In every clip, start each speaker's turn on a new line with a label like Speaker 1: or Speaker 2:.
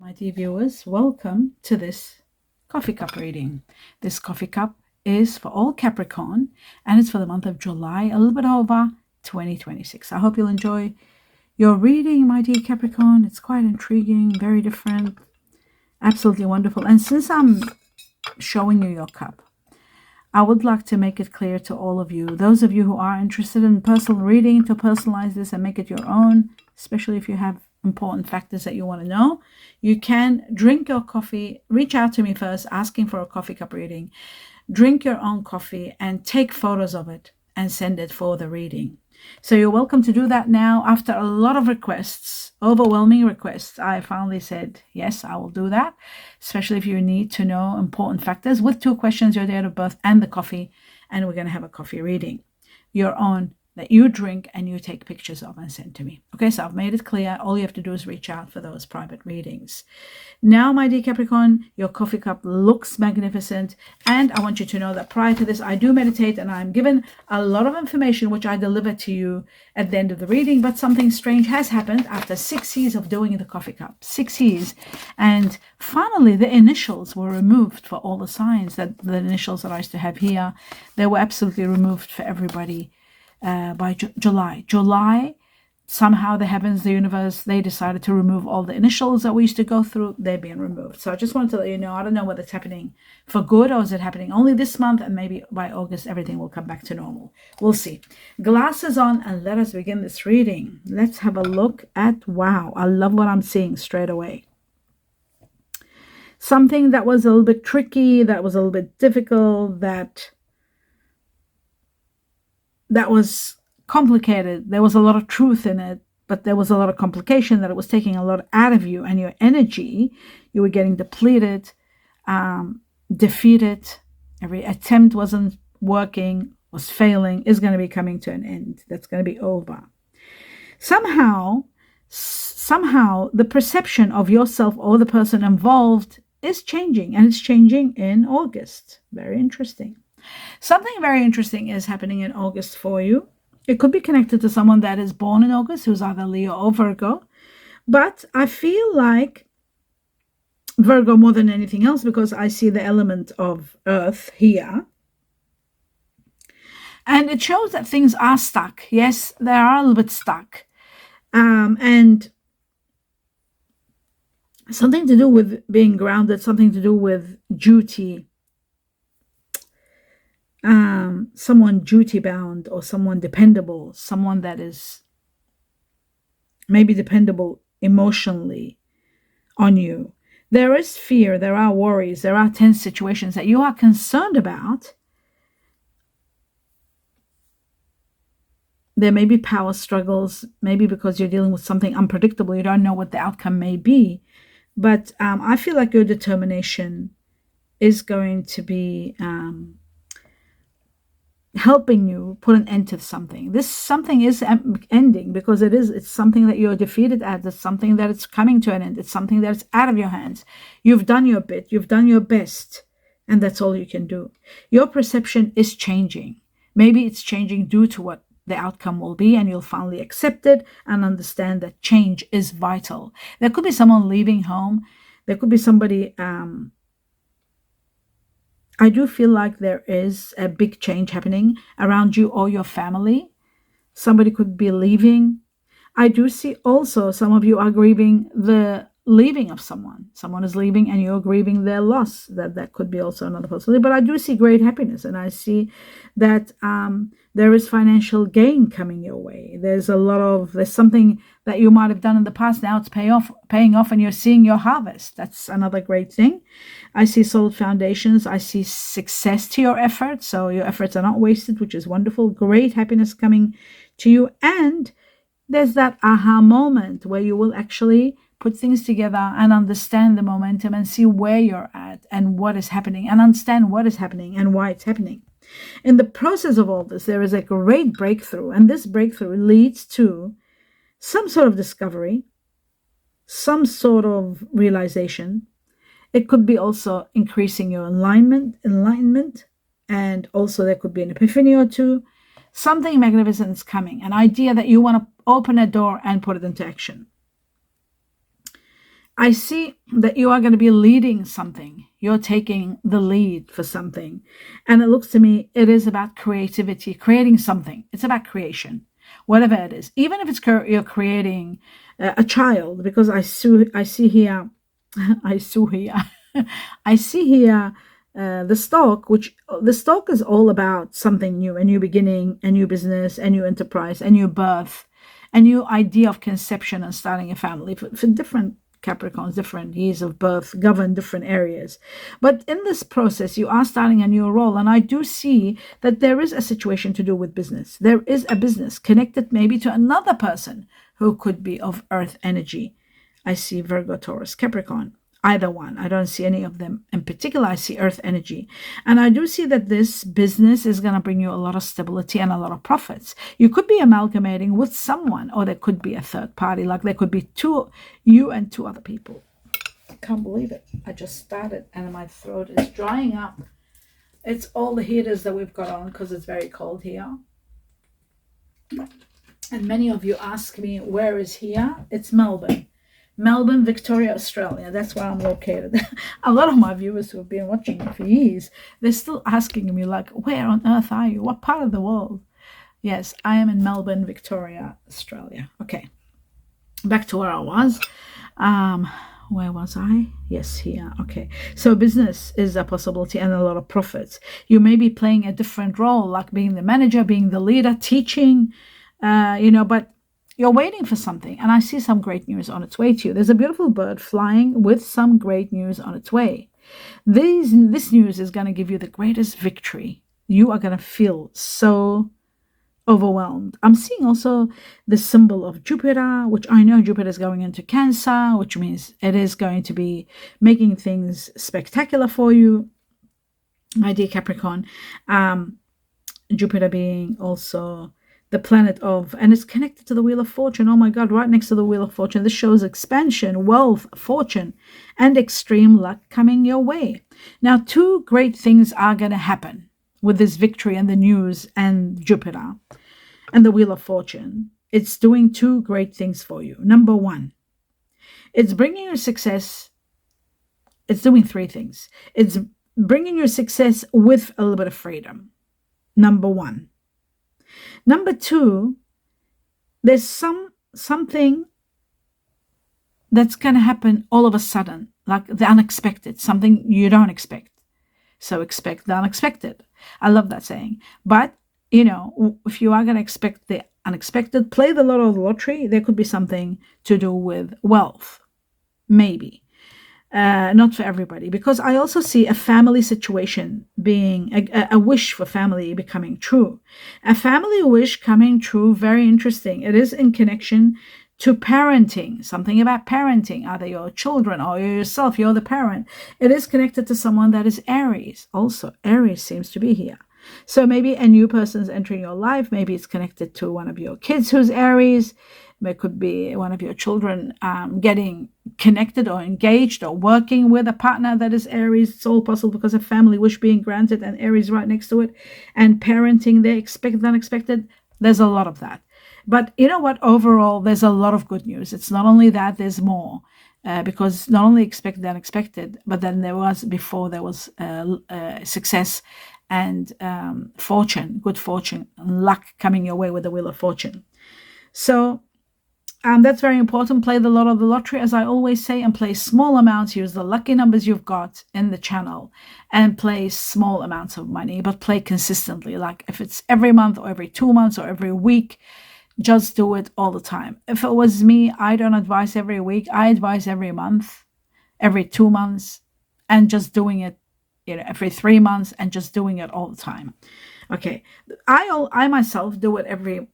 Speaker 1: My dear viewers, welcome to this coffee cup reading. This coffee cup is for all Capricorn and it's for the month of July, a little bit over 2026. I hope you'll enjoy your reading, my dear Capricorn. It's quite intriguing, very different, absolutely wonderful. And since I'm showing you your cup, I would like to make it clear to all of you, those of you who are interested in personal reading, to personalize this and make it your own, especially if you have important factors that you want to know. You can drink your coffee, reach out to me first, asking for a coffee cup reading, drink your own coffee and take photos of it and send it for the reading. So you're welcome to do that now. After a lot of requests, overwhelming requests, I finally said, yes, I will do that, especially if you need to know important factors with 2 questions, your date of birth and the coffee, and we're going to have a coffee reading, your own, that you drink and you take pictures of and send to me. Okay, so I've made it clear. All you have to do is reach out for those private readings. Now, my dear Capricorn, your coffee cup looks magnificent. And I want you to know that prior to this, I do meditate and I'm given a lot of information which I deliver to you at the end of the reading. But something strange has happened after 6 years of doing the coffee cup. 6 years. And finally, the initials were removed for all the signs. That the initials that I used to have here, they were absolutely removed for everybody. By July, somehow the heavens, the universe, they decided to remove all the initials that we used to go through. They're being removed. So I just wanted to let you know, I don't know whether it's happening for good or is it happening only this month, and maybe by August everything will come back to normal. We'll see. Glasses on and let us begin this reading. Let's have a look at, wow, I love what I'm seeing straight away. Something that was a little bit tricky, that was a little bit difficult, that was complicated. There was a lot of truth in it, but there was a lot of complication, that it was taking a lot out of you and your energy. You were getting depleted, defeated. Every attempt wasn't working, was failing, is going to be coming to an end. That's going to be over. Somehow, the perception of yourself or the person involved is changing, and it's changing in August. Very interesting. Something very interesting is happening in August for you. It could be connected to someone that is born in August, who's either Leo or Virgo. But I feel like Virgo more than anything else, because I see the element of Earth here. And it shows that things are stuck. Yes, they are a little bit stuck. And something to do with being grounded, something to do with duty. Someone duty bound, or someone dependable, someone that is maybe dependable emotionally on you. There is fear, there are worries, there are tense situations that you are concerned about. There may be power struggles, maybe because you're dealing with something unpredictable. You don't know what the outcome may be. But I feel like your determination is going to be helping you put an end to something. This something is ending, because it's something that you're defeated at. It's something that it's coming to an end. It's something that's out of your hands. You've done your bit. You've done your best. And that's all you can do. Your perception is changing. Maybe it's changing due to what the outcome will be, and you'll finally accept it and understand that change is vital. There could be someone leaving home. There could be somebody, I do feel like there is a big change happening around you or your family. Somebody could be leaving. I do see also some of you are grieving the leaving of someone. Someone is leaving and you're grieving their loss. That could be also another possibility. But I do see great happiness, and I see that there is financial gain coming your way. There's something that you might have done in the past. Now it's paying off, and you're seeing your harvest. That's another great thing. I see solid foundations. I see success to your efforts. So your efforts are not wasted, which is wonderful. Great happiness coming to you. And there's that aha moment where you will actually put things together and understand the momentum and see where you're at and what is happening, and understand what is happening and why it's happening. In the process of all this, there is a great breakthrough, and this breakthrough leads to some sort of discovery, some sort of realization. It could be also increasing your enlightenment, and also there could be an epiphany or two. Something magnificent is coming, an idea that you want to open a door and put it into action. I see that you are going to be leading something. You're taking the lead for something. And it looks to me, it is about creativity, creating something. It's about creation, whatever it is. Even if it's you're creating a child, because I see here, I see here, I see here the stalk, which the stalk is all about something new, a new beginning, a new business, a new enterprise, a new birth, a new idea of conception and starting a family for different Capricorns, different years of birth govern different areas. But in this process, you are starting a new role. And I do see that there is a situation to do with business. There is a business connected maybe to another person who could be of earth energy. I see Virgo, Taurus, Capricorn, either one. I don't see any of them in particular. I see earth energy. And I do see that this business is going to bring you a lot of stability and a lot of profits. You could be amalgamating with someone, or there could be a third party. Like there could be you and two other people. I can't believe it. I just started and my throat is drying up. It's all the heaters that we've got on because it's very cold here. And many of you ask me, where is here? It's Melbourne. Melbourne, Victoria, Australia. That's where I'm located. A lot of my viewers who have been watching me for years, they're still asking me, like, where on earth are you? What part of the world? Yes, I am in Melbourne, Victoria, Australia. Okay, back to where I was. Where was I? Yes, here. Okay, so business is a possibility and a lot of profits. You may be playing a different role, like being the manager, being the leader, teaching, but you're waiting for something, and I see some great news on its way to you. There's a beautiful bird flying with some great news on its way. This news is going to give you the greatest victory. You are going to feel so overwhelmed. I'm seeing also the symbol of Jupiter, which I know Jupiter is going into Cancer, which means it is going to be making things spectacular for you, my dear Capricorn. Jupiter being also the planet of, and it's connected to the Wheel of Fortune. Oh my God, right next to the Wheel of Fortune. This shows expansion, wealth, fortune, and extreme luck coming your way. Now, two great things are going to happen with this victory and the news and Jupiter and the Wheel of Fortune. It's doing two great things for you. Number one, it's bringing you success. It's doing three things. It's bringing you success with a little bit of freedom. Number one. Number two, there's something that's going to happen all of a sudden, like the unexpected, something you don't expect. So expect the unexpected. I love that saying. But, if you are going to expect the unexpected, play the lottery. There could be something to do with wealth, maybe. Not for everybody, because I also see a family situation being a wish for family becoming true. A family wish coming true, very interesting. It is in connection to parenting, something about parenting, either your children or yourself, you're the parent. It is connected to someone that is Aries. Also, Aries seems to be here. So maybe a new person's entering your life. Maybe it's connected to one of your kids who's Aries. It could be one of your children getting connected or engaged or working with a partner that is Aries. It's all possible because of family wish being granted and Aries right next to it. And parenting, they expect the unexpected. There's a lot of that. But you know what? Overall, there's a lot of good news. It's not only that, there's more. Because not only expect the unexpected, but then there was success and fortune, good fortune, luck coming your way with the Wheel of Fortune. So that's very important. Play the lot of the lottery, as I always say, and play small amounts. Use the lucky numbers you've got in the channel and play small amounts of money, but play consistently. Like if it's every month or every 2 months or every week, just do it all the time. If it was me, I don't advise every week. I advise every month, every 2 months, and just doing it, every 3 months and just doing it all the time. Okay. I myself do it every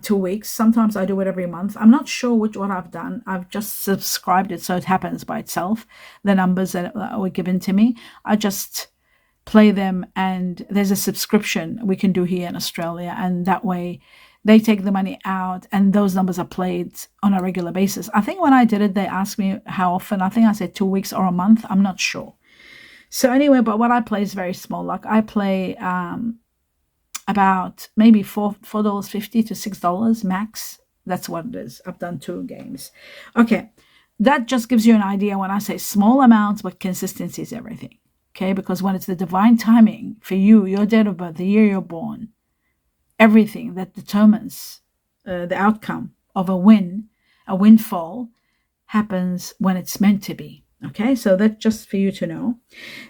Speaker 1: 2 weeks. Sometimes I do it every month. I'm not sure what I've done. I've just subscribed it so it happens by itself. The numbers that were given to me, I just play them, and there's a subscription we can do here in Australia, and that way they take the money out and those numbers are played on a regular basis. I think when I did it, they asked me how often. I think I said 2 weeks or a month. I'm not sure. So anyway, but what I play is very small. Like I play about maybe $4.50 to $6 max. That's what it is. I've done 2 games. Okay. that just gives you an idea when I say small amounts, but consistency is everything. Okay, because when it's the divine timing for you, your date of birth, the year you're born, everything that determines the outcome of a windfall, happens when it's meant to be. Okay, so that's just for you to know.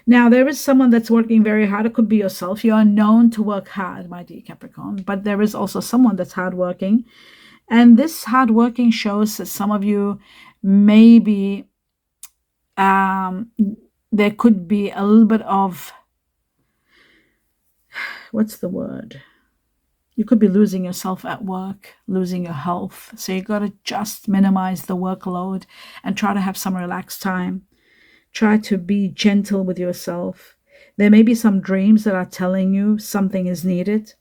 Speaker 1: Now, there is someone that's working very hard. It could be yourself. You are known to work hard, my dear Capricorn, but there is also someone that's hardworking. And this hardworking shows that some of you maybe there could be a little bit of, what's the word? You could be losing yourself at work, losing your health. So you got to just minimize the workload and try to have some relaxed time. Try to be gentle with yourself. There may be some dreams that are telling you something is needed.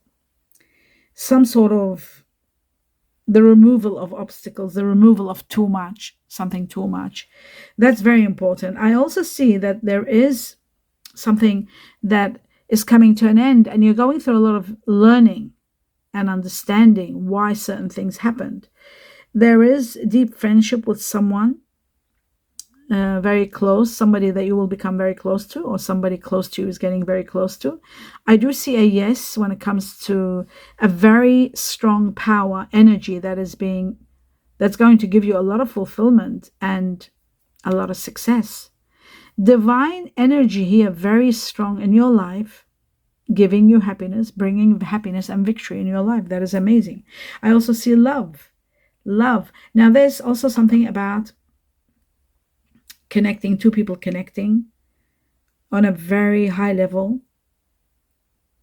Speaker 1: Some sort of the removal of obstacles, the removal of too much, something too much. That's very important. I also see that there is something that is coming to an end, and you're going through a lot of learning and understanding why certain things happened. There is deep friendship with someone very close, somebody that you will become very close to, or somebody close to you is getting very close to. I do see a yes when it comes to a very strong power energy that's going to give you a lot of fulfillment and a lot of success. Divine energy here, very strong in your life, giving you happiness, bringing happiness and victory in your life. That is amazing. I also see love. Now, there's also something about connecting, two people connecting on a very high level.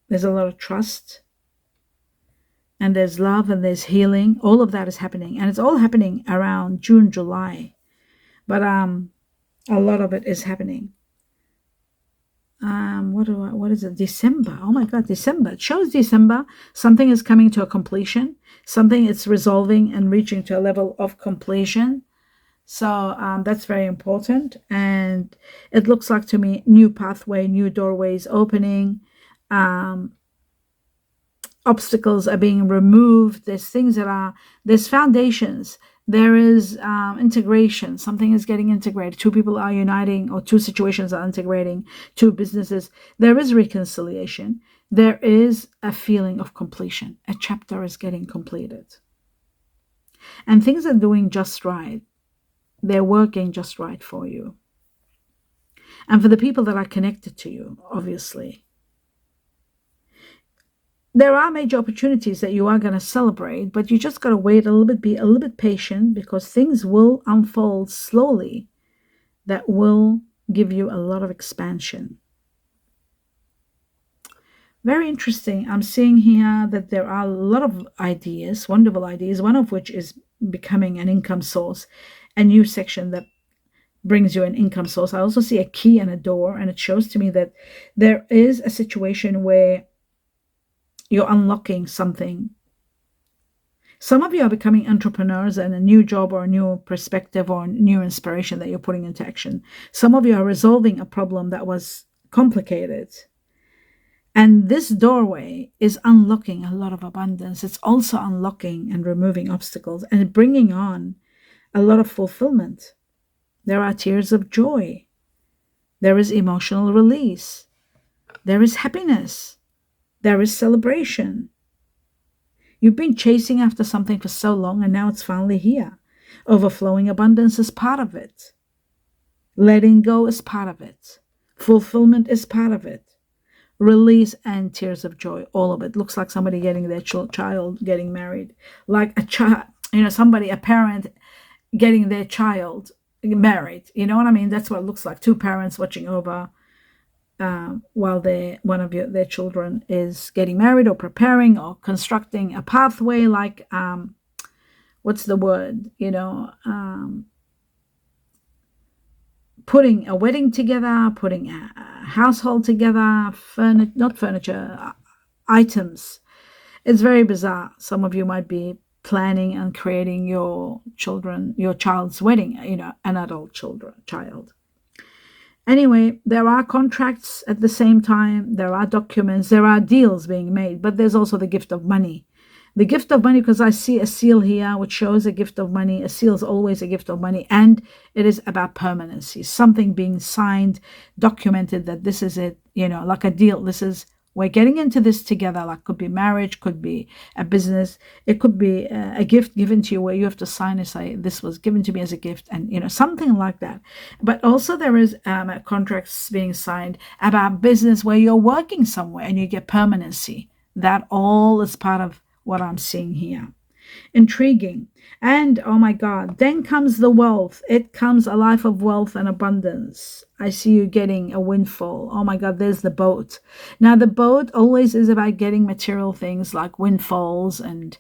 Speaker 1: There's a lot of trust, and there's love, and there's healing. All of that is happening, and it's all happening around June, July. But a lot of it is happening. What is it? December. Oh my God, December. It shows December. Something is coming to a completion. Something is resolving and reaching to a level of completion. So that's very important. And it looks like to me, new pathway, new doorways opening. Obstacles are being removed. There's foundations. There is integration. Something is getting integrated. Two people are uniting, or two situations are integrating, two businesses. There is reconciliation. There is a feeling of completion. A chapter is getting completed. And things are doing just right. They're working just right for you. And for the people that are connected to you, obviously. There are major opportunities that you are going to celebrate, but you just got to wait a little bit, be a little bit patient, because things will unfold slowly that will give you a lot of expansion. Very interesting. I'm seeing here that there are a lot of ideas, wonderful ideas, one of which is becoming an income source, a new section that brings you an income source. I also see a key and a door, and it shows to me that there is a situation where you're unlocking something. Some of you are becoming entrepreneurs, and a new job or a new perspective or new inspiration that you're putting into action. Some of you are resolving a problem that was complicated. And this doorway is unlocking a lot of abundance. It's also unlocking and removing obstacles and bringing on a lot of fulfillment. There are tears of joy. There is emotional release. There is happiness. There is celebration. You've been chasing after something for so long, and now it's finally here. Overflowing abundance is part of it. Letting go is part of it. Fulfillment is part of it. Release and tears of joy, all of it. Looks like somebody getting their child getting married. Like a child, a parent getting their child married. You know what I mean? That's what it looks like. Two parents watching over while one of their children is getting married, or preparing, or constructing a pathway, like what's the word, putting a wedding together, putting a household together, not furniture, items. It's very bizarre. Some of you might be planning and creating your child's wedding, an adult child. Anyway, there are contracts at the same time. There are documents. There are deals being made. But there's also the gift of money. The gift of money, because I see a seal here, which shows a gift of money. A seal is always a gift of money, and it is about permanency, something being signed, documented that this is it, like a deal. We're getting into this together. Like, could be marriage, could be a business, it could be a gift given to you where you have to sign and say, this was given to me as a gift, and something like that. But also there is contracts being signed about business where you're working somewhere and you get permanency. That all is part of what I'm seeing here. Intriguing. And oh my God, then comes the wealth. It comes a life of wealth and abundance. I see you getting a windfall. Oh my God, there's the boat. Now the boat always is about getting material things like windfalls and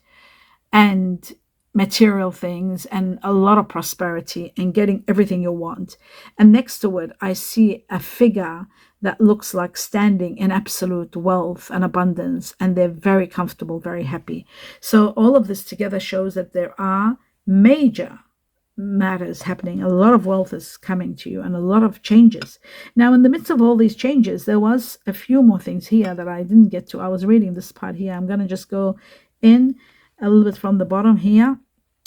Speaker 1: material things and a lot of prosperity and getting everything you want. And next to it, I see a figure that looks like standing in absolute wealth and abundance, and they're very comfortable, very happy. So all of this together shows that there are major matters happening. A lot of wealth is coming to you and a lot of changes. Now, in the midst of all these changes, there was a few more things here that I didn't get to. I was reading this part here. I'm going to just go in a little bit from the bottom here.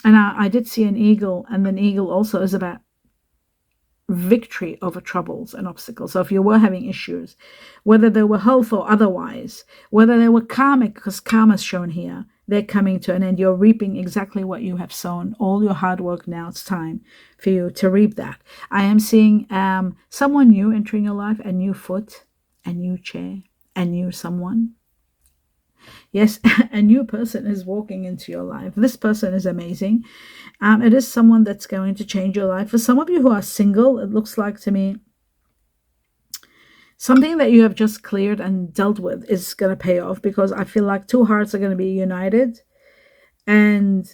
Speaker 1: And I did see an eagle, and an eagle also is about victory over troubles and obstacles. So if you were having issues, whether they were health or otherwise, whether they were karmic, because karma is shown here, they're coming to an end. You're reaping exactly what you have sown. All your hard work, now it's time for you to reap that. I am seeing someone new entering your life, a new foot, a new chair, a new someone. Yes, a new person is walking into your life. This person is amazing. It is someone that's going to change your life. For some of you who are single, it looks like to me something that you have just cleared and dealt with is going to pay off, because I feel like two hearts are going to be united and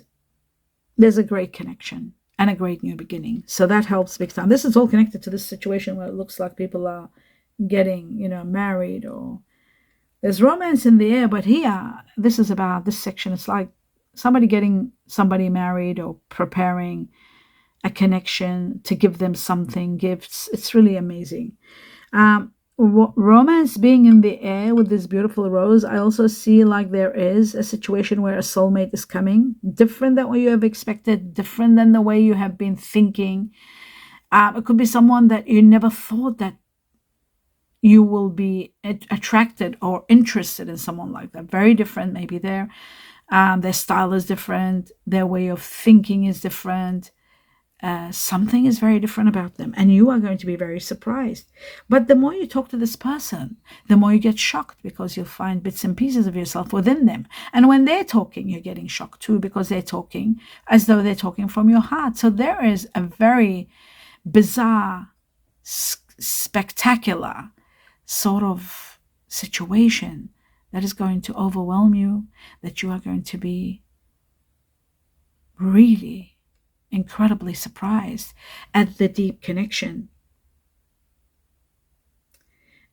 Speaker 1: there's a great connection and a great new beginning. So that helps big time. This is all connected to this situation where it looks like people are getting, married, or there's romance in the air. But here, this is about this section. It's like somebody getting somebody married or preparing a connection to give them something, gifts. It's really amazing. Romance being in the air with this beautiful rose. I also see like there is a situation where a soulmate is coming, different than what you have expected, different than the way you have been thinking. It could be someone that you never thought that you will be attracted or interested in someone like that. Very different. Maybe their style is different. Their way of thinking is different. Something is very different about them, and you are going to be very surprised. But the more you talk to this person, the more you get shocked, because you'll find bits and pieces of yourself within them. And when they're talking, you're getting shocked too, because they're talking as though they're talking from your heart. So there is a very bizarre, spectacular sort of situation that is going to overwhelm you, that you are going to be really incredibly surprised at the deep connection.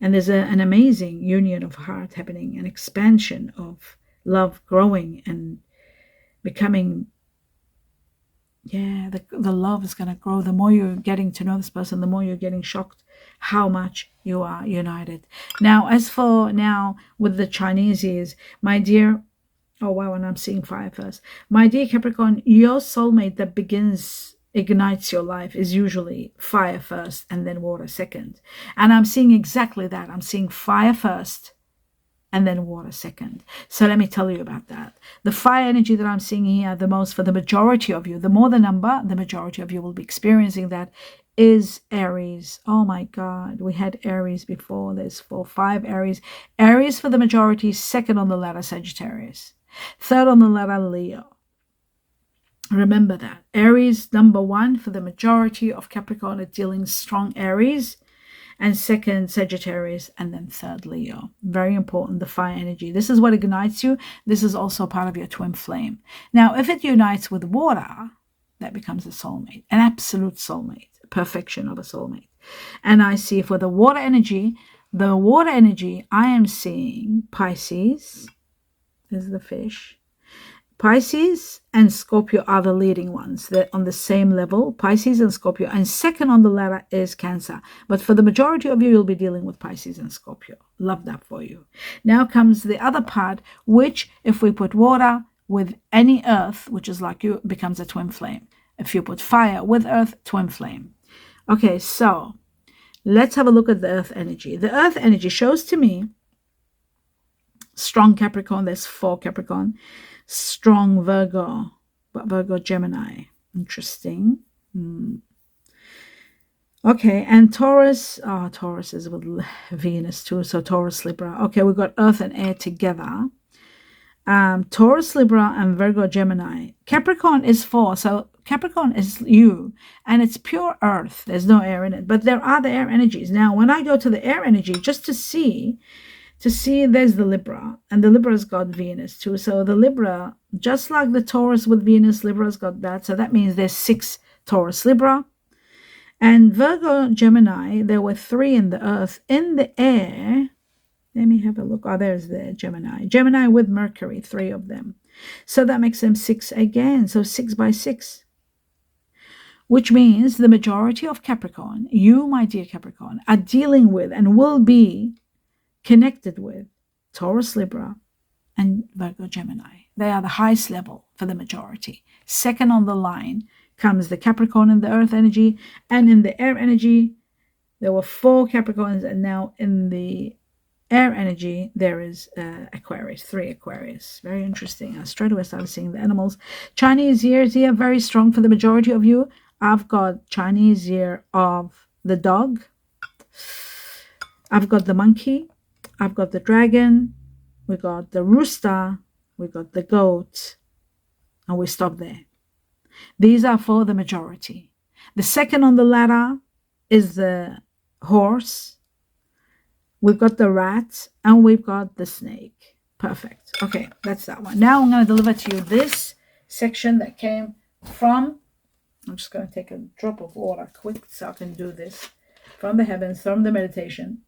Speaker 1: And there's an amazing union of heart happening, an expansion of love growing and becoming, the love is going to grow. The more you're getting to know this person, the more you're getting shocked how much you are united. Now, as for now with the Chinese, my dear, oh wow, and I'm seeing fire first. My dear Capricorn, your soulmate that ignites your life is usually fire first and then water second. And I'm seeing exactly that. I'm seeing fire first and then water second. So let me tell you about that. The fire energy that I'm seeing here the most, for the majority of you, the more the number, the majority of you will be experiencing that, is Aries. Oh my God, we had Aries before. There's 4, 5 Aries. Aries for the majority, second on the ladder, Sagittarius. Third on the ladder, Leo. Remember that. Aries, number 1 for the majority of Capricorn, are dealing strong Aries. And second, Sagittarius. And then third, Leo. Very important, the fire energy. This is what ignites you. This is also part of your twin flame. Now, if it unites with water, that becomes a soulmate, an absolute soulmate, a perfection of a soulmate. And I see for the water energy, I am seeing Pisces. Is the fish. Pisces and Scorpio are the leading ones. They're on the same level, Pisces and Scorpio. And second on the ladder is Cancer. But for the majority of you, you'll be dealing with Pisces and Scorpio. Love that for you. Now comes the other part, which if we put water with any earth, which is like you, it becomes a twin flame. If you put fire with earth, twin flame. Okay, so let's have a look at the earth energy. The earth energy shows to me strong Capricorn. There's 4 Capricorn. Strong Virgo, but Virgo Gemini. Interesting. Okay, and Taurus. Oh, Taurus is with Venus too, so Taurus, Libra. Okay, we've got earth and air together. Taurus, Libra, and Virgo, Gemini. Capricorn is 4, so Capricorn is you, and it's pure earth. There's no air in it, but there are the air energies. Now, when I go to the air energy, just to see there's the Libra, and the Libra's got Venus too. So the Libra, just like the Taurus with Venus, Libra's got that. So that means there's 6 Taurus, Libra. And Virgo, Gemini, there were 3 in the earth. In the air, let me have a look. Oh, there's the Gemini. Gemini with Mercury, 3 of them. So that makes them 6 again. So 6 by 6. Which means the majority of Capricorn, you, my dear Capricorn, are dealing with and will be connected with Taurus, Libra, and Virgo, Gemini. They are the highest level for the majority. Second on the line comes the Capricorn in the earth energy, and in the air energy, there were 4 Capricorns, and now in the air energy, there is Aquarius, 3 Aquarius. Very interesting. I straight away started seeing the animals. Chinese year is here, very strong for the majority of you. I've got Chinese year of the dog. I've got the monkey. I've got the dragon. We got the rooster. We got the goat. And we stop there. These are for the majority. The second on the ladder is the horse. We've got the rat, and we've got the snake. Perfect. Okay, that's that one. Now I'm going to deliver to you this section that came from, I'm just going to take a drop of water quick so I can do this, from the heavens, from the meditation.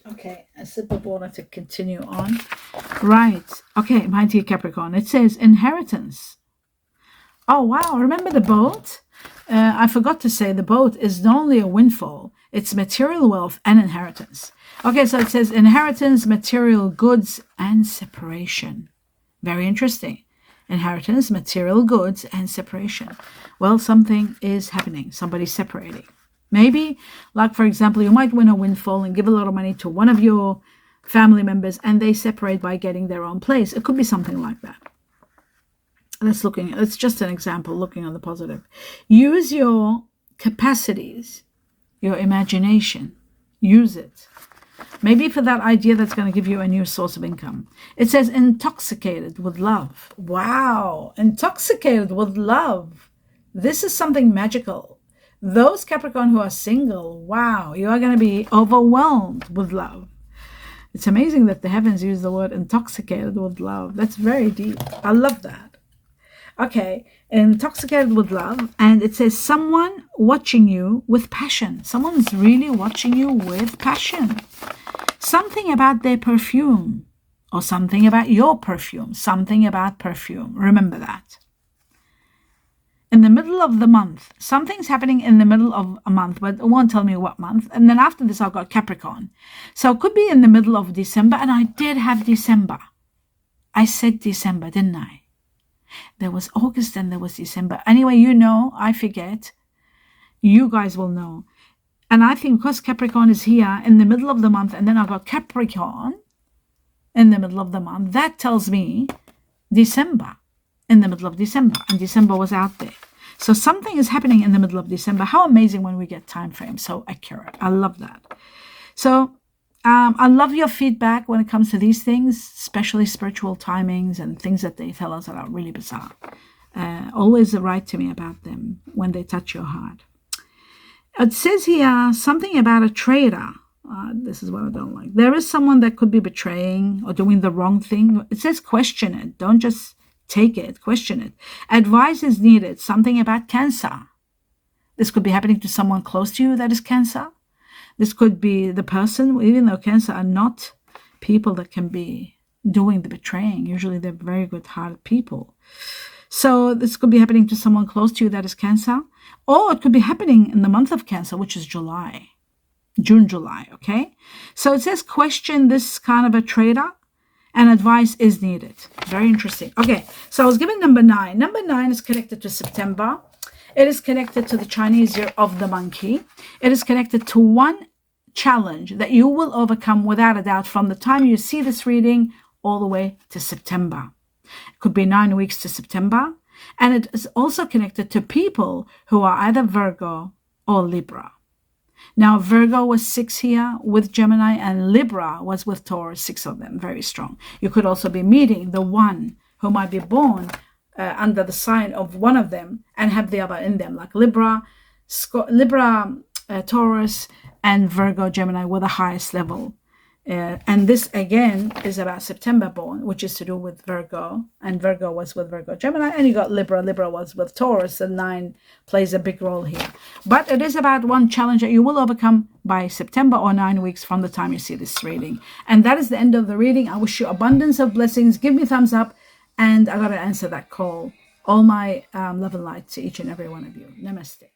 Speaker 1: Okay, a sip of water to continue on. Right. Okay, my dear Capricorn, it says inheritance. Oh, wow. Remember the boat? I forgot to say the boat is not only a windfall, it's material wealth and inheritance. Okay, so it says inheritance, material goods, and separation. Very interesting. Inheritance, material goods, and separation. Well, something is happening. Somebody's separating. Maybe, like, for example, you might win a windfall and give a lot of money to one of your family members, and they separate by getting their own place. It could be something like that. It's just an example, looking on the positive. Use your capacities, your imagination. Use it. Maybe for that idea that's going to give you a new source of income. It says intoxicated with love. Wow, intoxicated with love. This is something magical. Those Capricorn who are single, wow, you are going to be overwhelmed with love. It's amazing that the heavens use the word intoxicated with love. That's very deep. I love that. Okay, intoxicated with love. And it says someone watching you with passion. Someone's really watching you with passion. Something about their perfume, or something about your perfume. Something about perfume. Remember that. In the middle of the month, something's happening in the middle of a month, but it won't tell me what month. And then after this, I've got Capricorn. So it could be in the middle of December, and I did have December. I said December, didn't I? There was August and there was December. Anyway, you know, I forget. You guys will know. And I think because Capricorn is here in the middle of the month, and then I've got Capricorn in the middle of the month, that tells me December. In the middle of December, and December was out there. So something is happening in the middle of December. How amazing when we get time frames so accurate. I love that. So I love your feedback when it comes to these things, especially spiritual timings and things that they tell us that are really bizarre. Always write to me about them when they touch your heart. It says here something about a traitor. This is what I don't like. There is someone that could be betraying or doing the wrong thing. It says question it. Don't just take it, question it. Advice is needed. Something about Cancer. This could be happening to someone close to you that is Cancer. This could be the person, even though Cancer are not people that can be doing the betraying. Usually they're very good-hearted people. So this could be happening to someone close to you that is Cancer. Or it could be happening in the month of Cancer, which is July. June, July, okay? So it says question this kind of a traitor. and advice is needed. Very interesting. Okay, so I was given number 9. Number 9 is connected to September. It is connected to the Chinese Year of the Monkey. It is connected to one challenge that you will overcome without a doubt from the time you see this reading all the way to September. It could be 9 weeks to September. And it is also connected to people who are either Virgo or Libra. Now, Virgo was 6 here with Gemini, and Libra was with Taurus, 6 of them, very strong. You could also be meeting the one who might be born under the sign of one of them and have the other in them, like Libra, Taurus, and Virgo, Gemini with the highest level. And this again is about September born, which is to do with Virgo, and Virgo was with Virgo Gemini, and you got Libra was with Taurus, and 9 plays a big role here. But it is about one challenge that you will overcome by September, or 9 weeks from the time you see this reading. And that is the end of the reading. I wish you abundance of blessings. Give me a thumbs up, and I got to answer that call. All my love and light to each and every one of you. Namaste.